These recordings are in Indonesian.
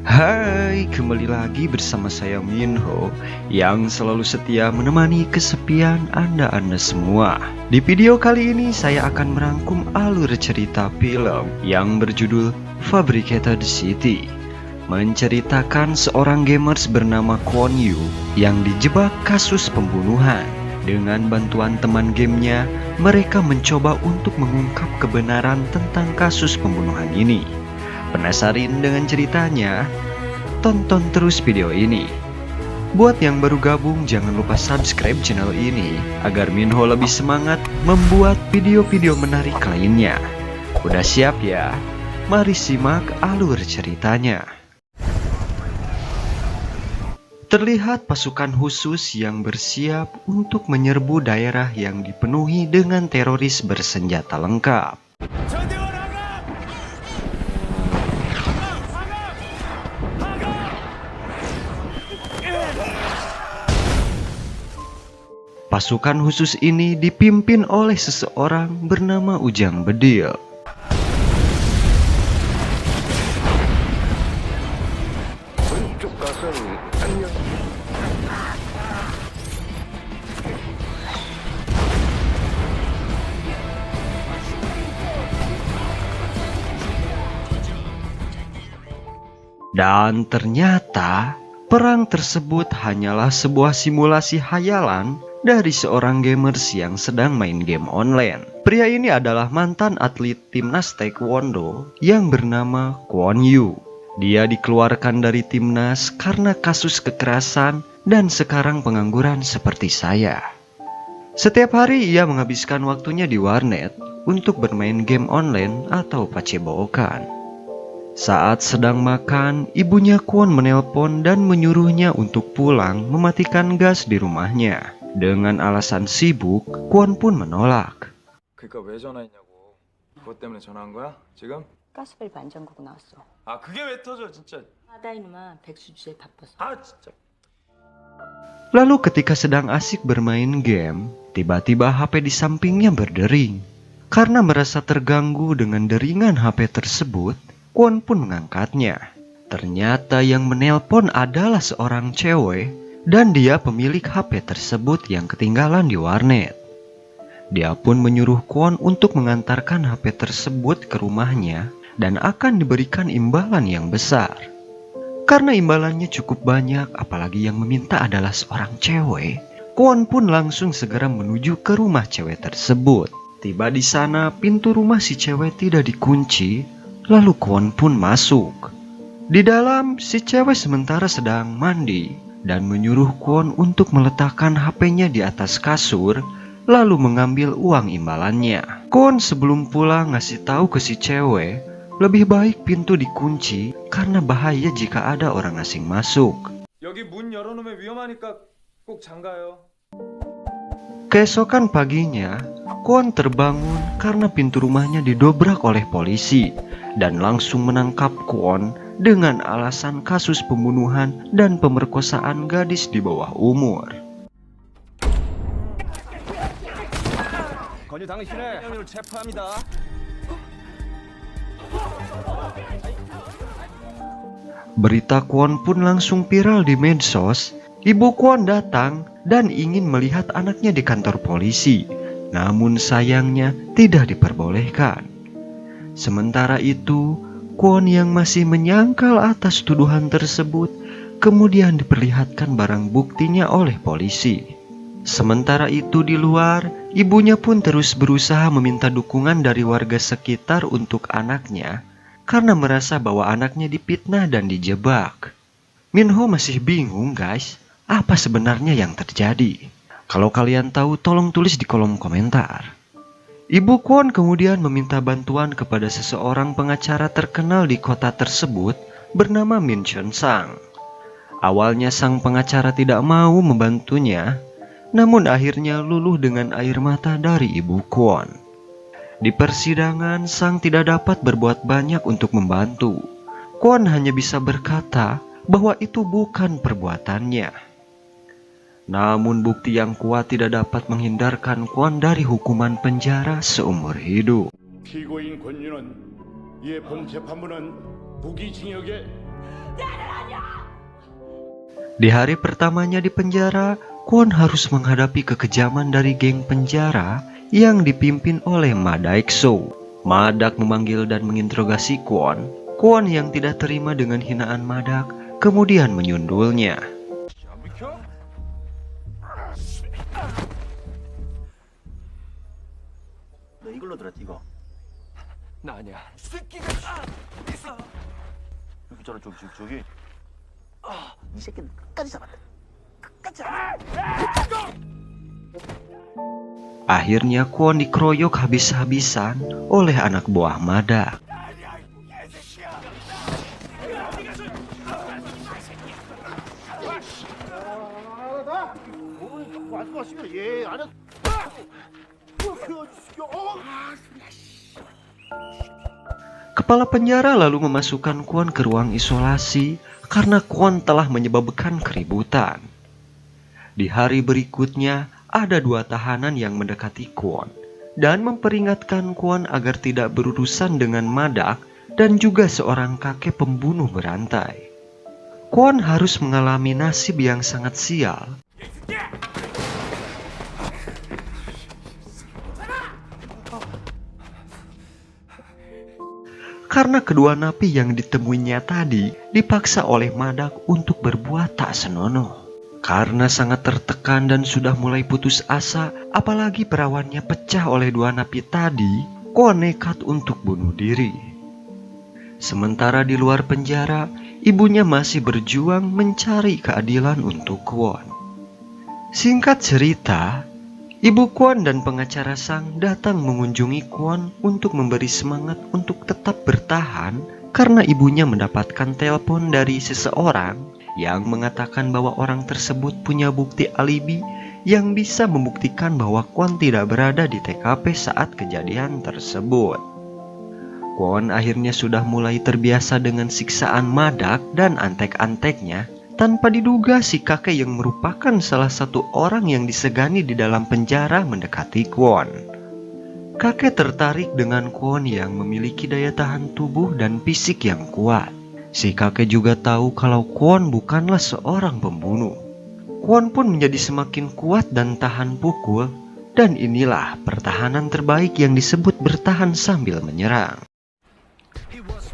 Hai, kembali lagi bersama saya Minho yang selalu setia menemani kesepian Anda semua. Di video kali ini saya akan merangkum alur cerita film yang berjudul Fabricated City, menceritakan seorang gamers bernama Kwon Yu yang dijebak kasus pembunuhan. Dengan bantuan teman gamenya, mereka mencoba untuk mengungkap kebenaran tentang kasus pembunuhan ini. Penasaran dengan ceritanya? Tonton terus video ini. Buat yang baru gabung, jangan lupa subscribe channel ini agar Minho lebih semangat membuat video-video menarik lainnya. Udah siap ya? Mari simak alur ceritanya. Terlihat pasukan khusus yang bersiap untuk menyerbu daerah yang dipenuhi dengan teroris bersenjata lengkap. Pasukan khusus ini dipimpin oleh seseorang bernama Ujang Bedil. Dan ternyata perang tersebut hanyalah sebuah simulasi hayalan dari seorang gamers yang sedang main game online. Pria ini adalah mantan atlet timnas taekwondo yang bernama Kwon Yu. Dia dikeluarkan dari timnas karena kasus kekerasan dan sekarang pengangguran seperti saya. Setiap hari ia menghabiskan waktunya di warnet untuk bermain game online atau pacebokan. Saat sedang makan, ibunya Kwon menelpon dan menyuruhnya untuk pulang mematikan gas di rumahnya. Dengan alasan sibuk, Kwon pun menolak. 그러니까 왜 전화했냐고. 그것 때문에 전화한 거야? 지금? 가스밸브 안 잠그고 나왔어. 아 그게 왜 터져 진짜. 하다 이놈아 백수 주제에 바빠서. 아 진짜. Lalu ketika sedang asik bermain game, tiba-tiba HP di sampingnya berdering. Karena merasa terganggu dengan deringan HP tersebut, Kwon pun mengangkatnya. Ternyata yang menelpon adalah seorang cewek dan dia pemilik HP tersebut yang ketinggalan di warnet. Dia pun menyuruh Kwon untuk mengantarkan HP tersebut ke rumahnya dan akan diberikan imbalan yang besar. Karena imbalannya cukup banyak, apalagi yang meminta adalah seorang cewek, Kwon pun langsung segera menuju ke rumah cewek tersebut. Tiba di sana, pintu rumah si cewek tidak dikunci, lalu Kwon pun masuk. Di dalam, si cewek sementara sedang mandi dan menyuruh Kwon untuk meletakkan HP-nya di atas kasur, lalu mengambil uang imbalannya. Kwon sebelum pulang ngasih tahu ke si cewek, lebih baik pintu dikunci karena bahaya jika ada orang asing masuk. 여기 문 열어놓으면 위험하니까 꼭 잠가요. Keesokan paginya, Kwon terbangun karena pintu rumahnya didobrak oleh polisi dan langsung menangkap Kwon dengan alasan kasus pembunuhan dan pemerkosaan gadis di bawah umur. 건유 당신을 혐의로 체포합니다. Berita Kwon pun langsung viral di medsos. Ibu Kwon datang dan ingin melihat anaknya di kantor polisi, namun sayangnya tidak diperbolehkan. Sementara itu, Kwon yang masih menyangkal atas tuduhan tersebut kemudian diperlihatkan barang buktinya oleh polisi. Sementara itu di luar, ibunya pun terus berusaha meminta dukungan dari warga sekitar untuk anaknya karena merasa bahwa anaknya dipitnah dan dijebak. Minho masih bingung guys, apa sebenarnya yang terjadi? Kalau kalian tahu tolong tulis di kolom komentar. Ibu Kwon kemudian meminta bantuan kepada seseorang pengacara terkenal di kota tersebut bernama Min Chun Sang. Awalnya sang pengacara tidak mau membantunya, namun akhirnya luluh dengan air mata dari Ibu Kwon. Di persidangan, sang tidak dapat berbuat banyak untuk membantu. Kwon hanya bisa berkata bahwa itu bukan perbuatannya. Namun bukti yang kuat tidak dapat menghindarkan Kwon dari hukuman penjara seumur hidup. 피고인 권유는 본 재판부는 무기징역에 Di hari pertamanya di penjara, Kwon harus menghadapi kekejaman dari geng penjara yang dipimpin oleh Ma Daek-soo. Madak memanggil dan menginterogasi Kwon. Kwon yang tidak terima dengan hinaan Madak kemudian menyundulnya. 안 비켜? 너 이걸로 들었지 이거? 나 아니야. 여기 있잖아 저기 이 새끼는 끝까지 잡았다 끝까지 잡았다. Akhirnya Kwon dikeroyok habis-habisan oleh anak buah Madak. Kepala penjara lalu memasukkan Kwon ke ruang isolasi karena Kwon telah menyebabkan keributan. Di hari berikutnya, ada 2 tahanan yang mendekati Kwon dan memperingatkan Kwon agar tidak berurusan dengan Madak dan juga seorang kakek pembunuh berantai. Kwon harus mengalami nasib yang sangat sial. Karena kedua napi yang ditemuinya tadi dipaksa oleh Madak untuk berbuat tak senonoh. Karena sangat tertekan dan sudah mulai putus asa, apalagi perawannya pecah oleh 2 napi tadi, Kwon nekat untuk bunuh diri. Sementara di luar penjara, ibunya masih berjuang mencari keadilan untuk Kwon. Singkat cerita, Ibu Kwon dan pengacara Sang datang mengunjungi Kwon untuk memberi semangat untuk tetap bertahan karena ibunya mendapatkan telepon dari seseorang yang mengatakan bahwa orang tersebut punya bukti alibi yang bisa membuktikan bahwa Kwon tidak berada di TKP saat kejadian tersebut. Kwon akhirnya sudah mulai terbiasa dengan siksaan Madak dan antek-anteknya. Tanpa diduga si kakek yang merupakan salah satu orang yang disegani di dalam penjara mendekati Kwon. Kakek tertarik dengan Kwon yang memiliki daya tahan tubuh dan fisik yang kuat. Si kakek juga tahu kalau Kwon bukanlah seorang pembunuh. Kwon pun menjadi semakin kuat dan tahan pukul, dan inilah pertahanan terbaik yang disebut bertahan sambil menyerang.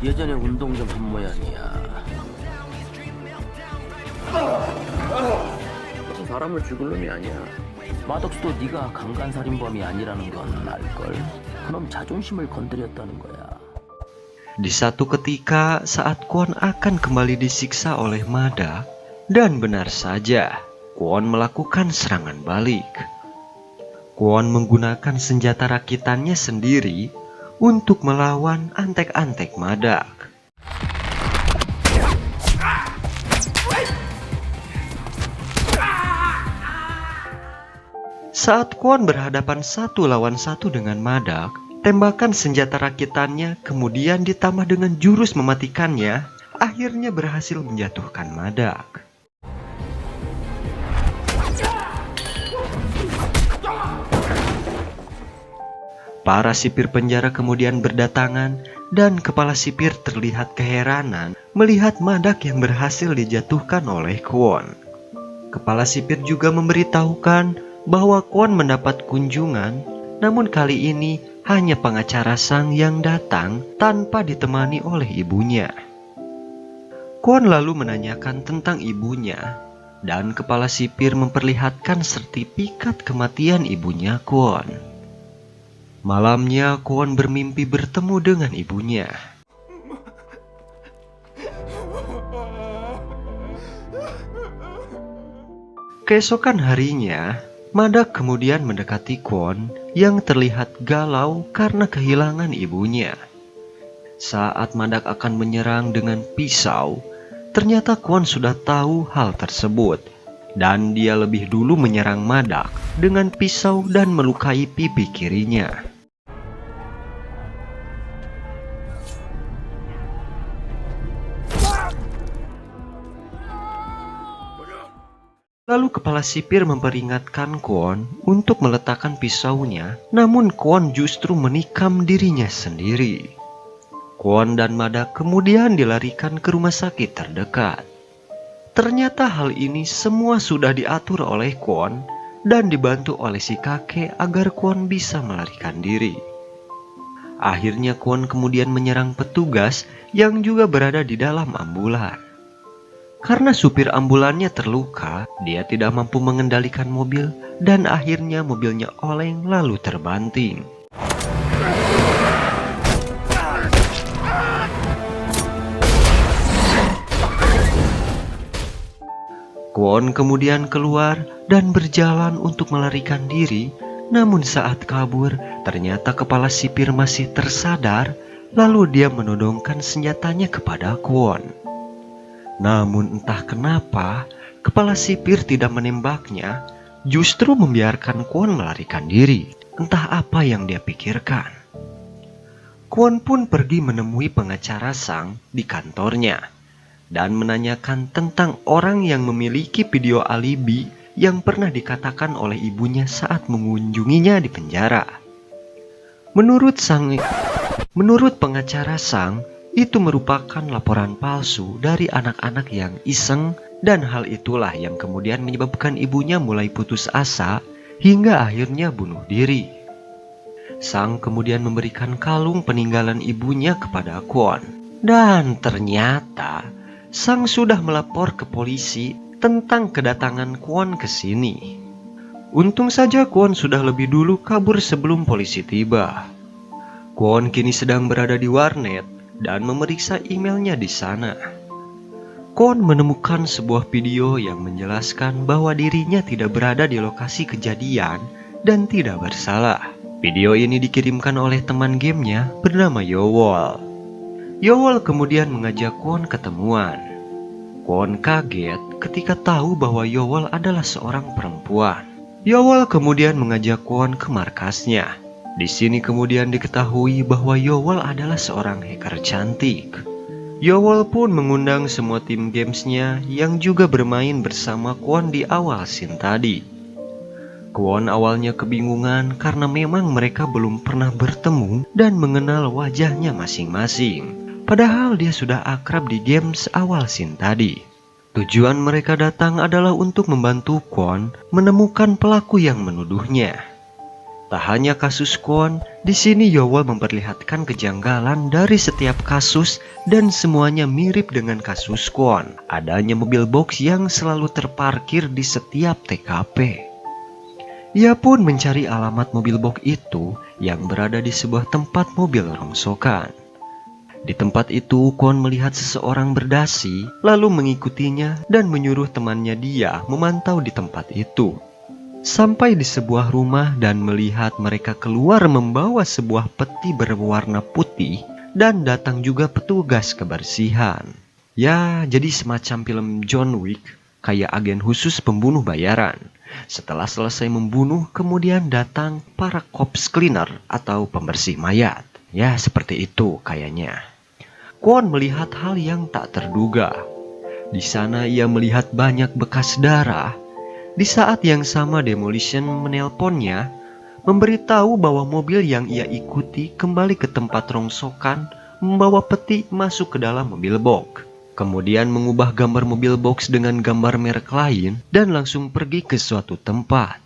예전에 운동점 한 모양이야. 저 사람을 죽일 놈이 아니야. 마덕수도 네가 강간살인범이 아니라는 건 알걸. 그놈 자존심을 건드렸다는 거야. Di satu ketika saat Kwon akan kembali disiksa oleh Madak, dan benar saja, Kwon melakukan serangan balik. Kwon menggunakan senjata rakitannya sendiri untuk melawan antek-antek Madak. Saat Kwon berhadapan 1 lawan 1 dengan Madak, tembakan senjata rakitannya kemudian ditambah dengan jurus mematikannya, akhirnya berhasil menjatuhkan Madak. Para sipir penjara kemudian berdatangan dan kepala sipir terlihat keheranan melihat Madak yang berhasil dijatuhkan oleh Kwon. Kepala sipir juga memberitahukan bahwa Kwon mendapat kunjungan, namun kali ini hanya pengacara Sang yang datang tanpa ditemani oleh ibunya. Kwon lalu menanyakan tentang ibunya, dan kepala sipir memperlihatkan sertifikat kematian ibunya Kwon. Malamnya Kwon bermimpi bertemu dengan ibunya. Keesokan harinya, Madak kemudian mendekati Kwon yang terlihat galau karena kehilangan ibunya. Saat Madak akan menyerang dengan pisau, ternyata Kwon sudah tahu hal tersebut, dan dia lebih dulu menyerang Madak dengan pisau dan melukai pipi kirinya. Lalu kepala sipir memperingatkan Kwon untuk meletakkan pisaunya, namun Kwon justru menikam dirinya sendiri. Kwon dan Mada kemudian dilarikan ke rumah sakit terdekat. Ternyata hal ini semua sudah diatur oleh Kwon dan dibantu oleh si kakek agar Kwon bisa melarikan diri. Akhirnya Kwon kemudian menyerang petugas yang juga berada di dalam ambulan. Karena supir ambulannya terluka, dia tidak mampu mengendalikan mobil dan akhirnya mobilnya oleng lalu terbanting. Kwon kemudian keluar dan berjalan untuk melarikan diri, namun saat kabur, ternyata kepala sipir masih tersadar, lalu dia menodongkan senjatanya kepada Kwon. Namun entah kenapa, kepala sipir tidak menembaknya, justru membiarkan Kwon melarikan diri. Entah apa yang dia pikirkan. Kwon pun pergi menemui pengacara Sang di kantornya dan menanyakan tentang orang yang memiliki video alibi yang pernah dikatakan oleh ibunya saat mengunjunginya di penjara. Menurut pengacara Sang, itu merupakan laporan palsu dari anak-anak yang iseng, dan hal itulah yang kemudian menyebabkan ibunya mulai putus asa hingga akhirnya bunuh diri. Sang kemudian memberikan kalung peninggalan ibunya kepada Kwon, dan ternyata Sang sudah melapor ke polisi tentang kedatangan Kwon ke sini. Untung saja Kwon sudah lebih dulu kabur sebelum polisi tiba. Kwon kini sedang berada di warnet dan memeriksa emailnya di sana. Kwon menemukan sebuah video yang menjelaskan bahwa dirinya tidak berada di lokasi kejadian dan tidak bersalah. Video ini dikirimkan oleh teman gamenya bernama Yowol. Yowol kemudian mengajak Kwon ketemuan. Kwon kaget ketika tahu bahwa Yowol adalah seorang perempuan. Yowol kemudian mengajak Kwon ke markasnya. Di sini kemudian diketahui bahwa Yowol adalah seorang hacker cantik. Yowol pun mengundang semua tim gamesnya yang juga bermain bersama Kwon di awal scene tadi. Kwon awalnya kebingungan karena memang mereka belum pernah bertemu dan mengenal wajahnya masing-masing. Padahal dia sudah akrab di games awal scene tadi. Tujuan mereka datang adalah untuk membantu Kwon menemukan pelaku yang menuduhnya. Tak hanya kasus Kwon, di sini Yowol memperlihatkan kejanggalan dari setiap kasus dan semuanya mirip dengan kasus Kwon. Adanya mobil box yang selalu terparkir di setiap TKP. Ia pun mencari alamat mobil box itu yang berada di sebuah tempat mobil rongsokan. Di tempat itu, Kwon melihat seseorang berdasi, lalu mengikutinya dan menyuruh temannya dia memantau di tempat itu. Sampai di sebuah rumah dan melihat mereka keluar membawa sebuah peti berwarna putih dan datang juga petugas kebersihan. Ya, jadi semacam film John Wick, kayak agen khusus pembunuh bayaran. Setelah selesai membunuh, kemudian datang para corpse cleaner atau pembersih mayat. Ya, seperti itu kayaknya. Kwon melihat hal yang tak terduga. Di sana ia melihat banyak bekas darah. Di saat yang sama Demolition menelponnya, memberitahu bahwa mobil yang ia ikuti kembali ke tempat rongsokan, membawa peti masuk ke dalam mobil box. Kemudian mengubah gambar mobil box dengan gambar merek lain dan langsung pergi ke suatu tempat.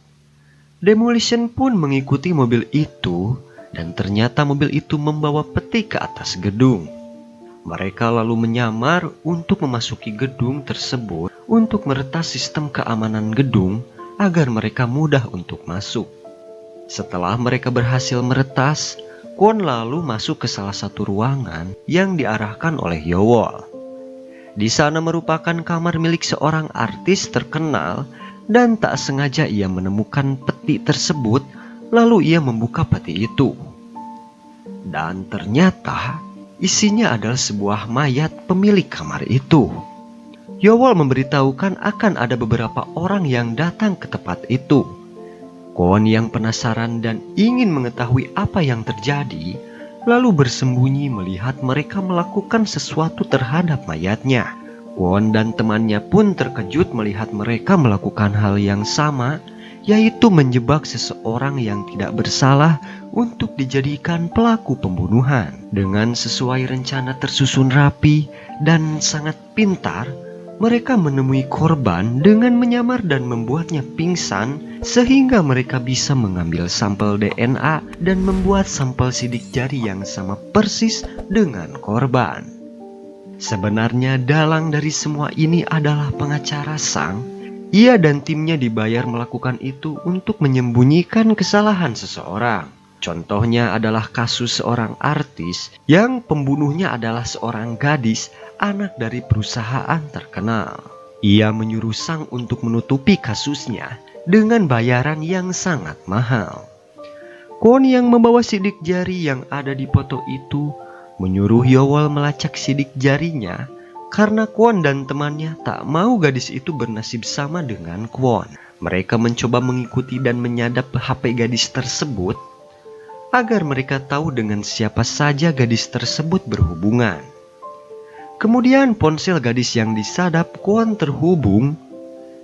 Demolition pun mengikuti mobil itu dan ternyata mobil itu membawa peti ke atas gedung. Mereka lalu menyamar untuk memasuki gedung tersebut untuk meretas sistem keamanan gedung agar mereka mudah untuk masuk. Setelah mereka berhasil meretas, Kwon lalu masuk ke salah satu ruangan yang diarahkan oleh Yowol. Di sana merupakan kamar milik seorang artis terkenal dan tak sengaja ia menemukan peti tersebut, lalu ia membuka peti itu. Dan ternyata isinya adalah sebuah mayat pemilik kamar itu. Yowol memberitahukan akan ada beberapa orang yang datang ke tempat itu. Kwon yang penasaran dan ingin mengetahui apa yang terjadi, lalu bersembunyi melihat mereka melakukan sesuatu terhadap mayatnya. Kwon dan temannya pun terkejut melihat mereka melakukan hal yang sama, yaitu menjebak seseorang yang tidak bersalah untuk dijadikan pelaku pembunuhan. Dengan sesuai rencana tersusun rapi dan sangat pintar, mereka menemui korban dengan menyamar dan membuatnya pingsan sehingga mereka bisa mengambil sampel DNA dan membuat sampel sidik jari yang sama persis dengan korban. Sebenarnya dalang dari semua ini adalah pengacara Sang. Ia dan timnya dibayar melakukan itu untuk menyembunyikan kesalahan seseorang. Contohnya adalah kasus seorang artis yang pembunuhnya adalah seorang gadis anak dari perusahaan terkenal. Ia menyuruh Sang untuk menutupi kasusnya dengan bayaran yang sangat mahal. Kwon yang membawa sidik jari yang ada di foto itu menyuruh Yowol melacak sidik jarinya karena Kwon dan temannya tak mau gadis itu bernasib sama dengan Kwon. Mereka mencoba mengikuti dan menyadap HP gadis tersebut agar mereka tahu dengan siapa saja gadis tersebut berhubungan. Kemudian ponsel gadis yang disadap Kwon terhubung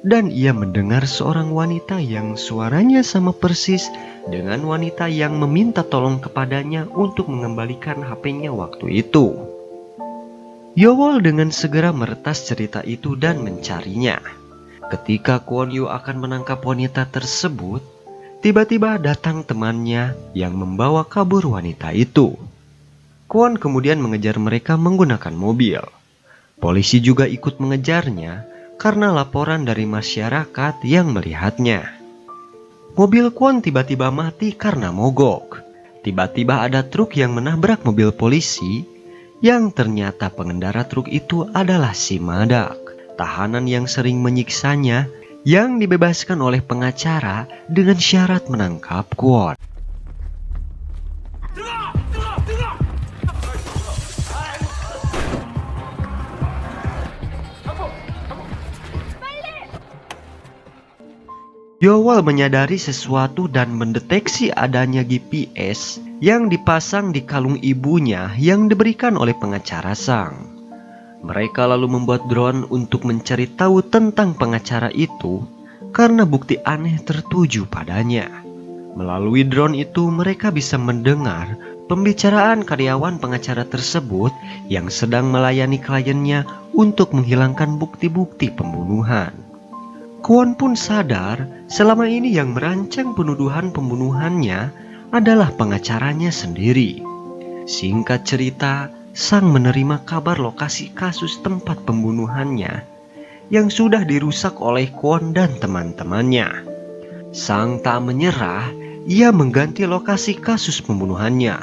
dan ia mendengar seorang wanita yang suaranya sama persis dengan wanita yang meminta tolong kepadanya untuk mengembalikan HP-nya waktu itu. Yowol dengan segera meretas cerita itu dan mencarinya. Ketika Kwon Yu akan menangkap wanita tersebut, tiba-tiba datang temannya yang membawa kabur wanita itu. Kwon kemudian mengejar mereka menggunakan mobil. Polisi juga ikut mengejarnya karena laporan dari masyarakat yang melihatnya. Mobil Kwon tiba-tiba mati karena mogok. Tiba-tiba ada truk yang menabrak mobil polisi, yang ternyata pengendara truk itu adalah si Madak, tahanan yang sering menyiksanya, yang dibebaskan oleh pengacara dengan syarat menangkap Kwon. Yowol menyadari sesuatu dan mendeteksi adanya GPS yang dipasang di kalung ibunya yang diberikan oleh pengacara Sang. Mereka lalu membuat drone untuk mencari tahu tentang pengacara itu karena bukti aneh tertuju padanya. Melalui drone itu mereka bisa mendengar pembicaraan karyawan pengacara tersebut yang sedang melayani kliennya untuk menghilangkan bukti-bukti pembunuhan. Kwon pun sadar selama ini yang merancang penuduhan pembunuhannya adalah pengacaranya sendiri. Singkat cerita, Sang menerima kabar lokasi kasus tempat pembunuhannya yang sudah dirusak oleh Kwon dan teman-temannya. Sang tak menyerah, ia mengganti lokasi kasus pembunuhannya.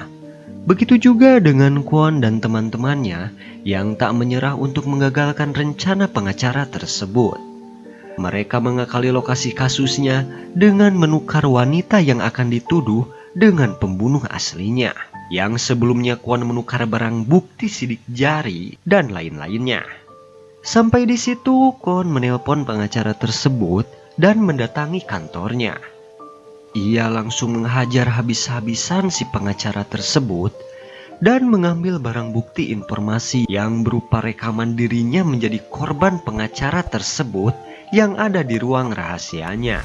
Begitu juga dengan Kwon dan teman-temannya yang tak menyerah untuk menggagalkan rencana pengacara tersebut. Mereka mengakali lokasi kasusnya dengan menukar wanita yang akan dituduh dengan pembunuh aslinya, yang sebelumnya Kwon menukar barang bukti sidik jari dan lain-lainnya. Sampai di situ Kwon menelpon pengacara tersebut dan mendatangi kantornya. Ia langsung menghajar habis-habisan si pengacara tersebut dan mengambil barang bukti informasi yang berupa rekaman dirinya menjadi korban pengacara tersebut yang ada di ruang rahasianya.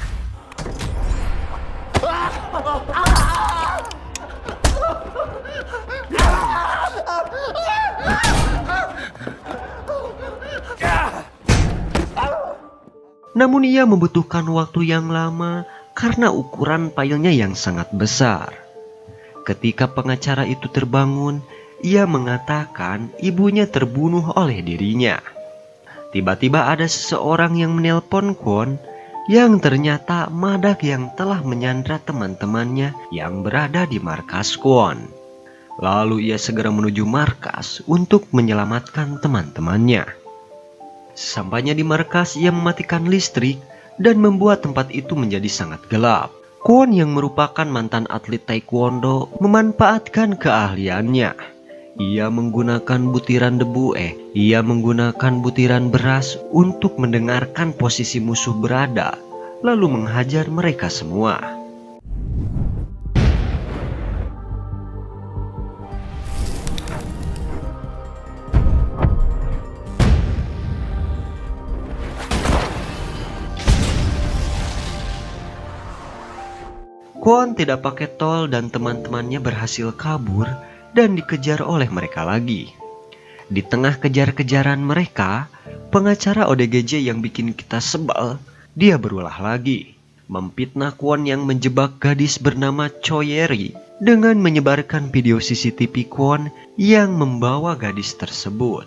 Namun ia membutuhkan waktu yang lama karena ukuran filenya yang sangat besar. Ketika pengacara itu terbangun, ia mengatakan ibunya terbunuh oleh dirinya. Tiba-tiba ada seseorang yang menelpon Kwon yang ternyata Madak yang telah menyandra teman-temannya yang berada di markas Kwon. Lalu ia segera menuju markas untuk menyelamatkan teman-temannya. Sesampainya di markas, ia mematikan listrik dan membuat tempat itu menjadi sangat gelap. Kwon yang merupakan mantan atlet taekwondo memanfaatkan keahliannya. Ia menggunakan butiran beras untuk mendengarkan posisi musuh berada, lalu menghajar mereka semua. Kwon tidak pakai tol dan teman-temannya berhasil kabur dan dikejar oleh mereka lagi. Di tengah kejar-kejaran mereka, pengacara ODGJ yang bikin kita sebal, dia berulah lagi, memfitnah Kwon yang menjebak gadis bernama Choyeri dengan menyebarkan video CCTV Kwon yang membawa gadis tersebut.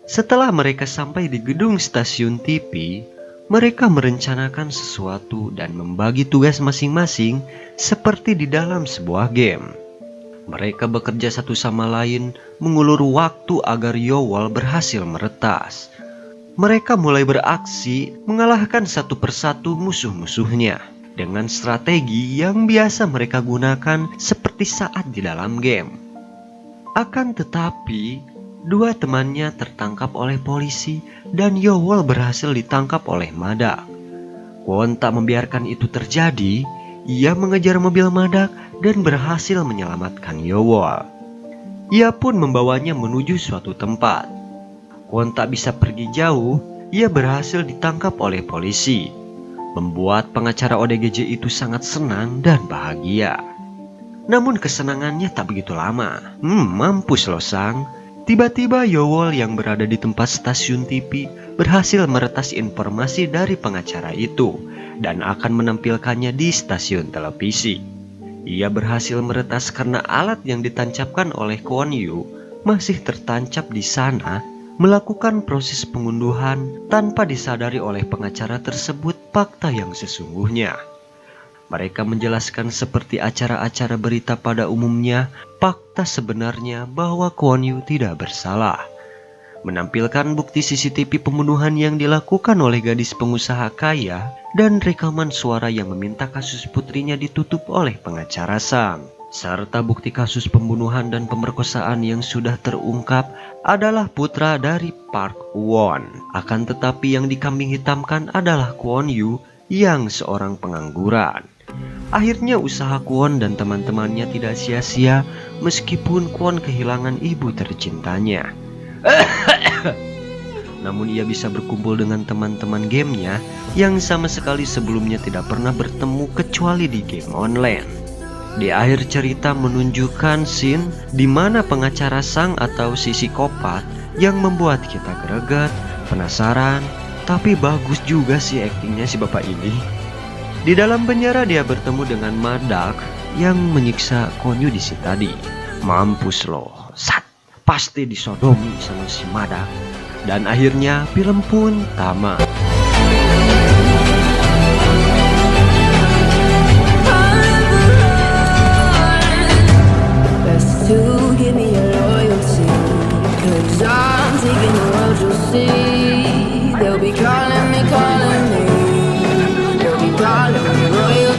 Setelah mereka sampai di gedung stasiun TV, mereka merencanakan sesuatu dan membagi tugas masing-masing seperti di dalam sebuah game. Mereka bekerja satu sama lain mengulur waktu agar Yowol berhasil meretas. Mereka mulai beraksi mengalahkan satu persatu musuh-musuhnya dengan strategi yang biasa mereka gunakan seperti saat di dalam game. Akan tetapi, dua temannya tertangkap oleh polisi dan Yowol berhasil ditangkap oleh Madak. Kwon tak membiarkan itu terjadi. Ia mengejar mobil Madak dan berhasil menyelamatkan Yowol. Ia pun membawanya menuju suatu tempat. Kwon tak bisa pergi jauh. Ia berhasil ditangkap oleh polisi, membuat pengacara ODGJ itu sangat senang dan bahagia. Namun kesenangannya tak begitu lama. Mampus lo Sang. Tiba-tiba Yowol yang berada di tempat stasiun TV berhasil meretas informasi dari pengacara itu dan akan menampilkannya di stasiun televisi. Ia berhasil meretas karena alat yang ditancapkan oleh Kwon Yu masih tertancap di sana, melakukan proses pengunduhan tanpa disadari oleh pengacara tersebut fakta yang sesungguhnya. Mereka menjelaskan seperti acara-acara berita pada umumnya, fakta sebenarnya bahwa Kwon Yu tidak bersalah. Menampilkan bukti CCTV pembunuhan yang dilakukan oleh gadis pengusaha kaya dan rekaman suara yang meminta kasus putrinya ditutup oleh pengacara Sang. Serta bukti kasus pembunuhan dan pemerkosaan yang sudah terungkap adalah putra dari Park Won. Akan tetapi yang dikambing hitamkan adalah Kwon Yu yang seorang pengangguran. Akhirnya usaha Kwon dan teman-temannya tidak sia-sia meskipun Kwon kehilangan ibu tercintanya. Namun ia bisa berkumpul dengan teman-teman gamenya yang sama sekali sebelumnya tidak pernah bertemu kecuali di game online. Di akhir cerita menunjukkan scene di mana pengacara Sang atau si psikopat yang membuat kita greget, penasaran, tapi bagus juga sih aktingnya si bapak ini. Di dalam penjara dia bertemu dengan Madak yang menyiksa Kwon Yu di sini tadi. Mampus loh, pasti disodomi sama si Madak. Dan akhirnya film pun tamat. They'll be calling me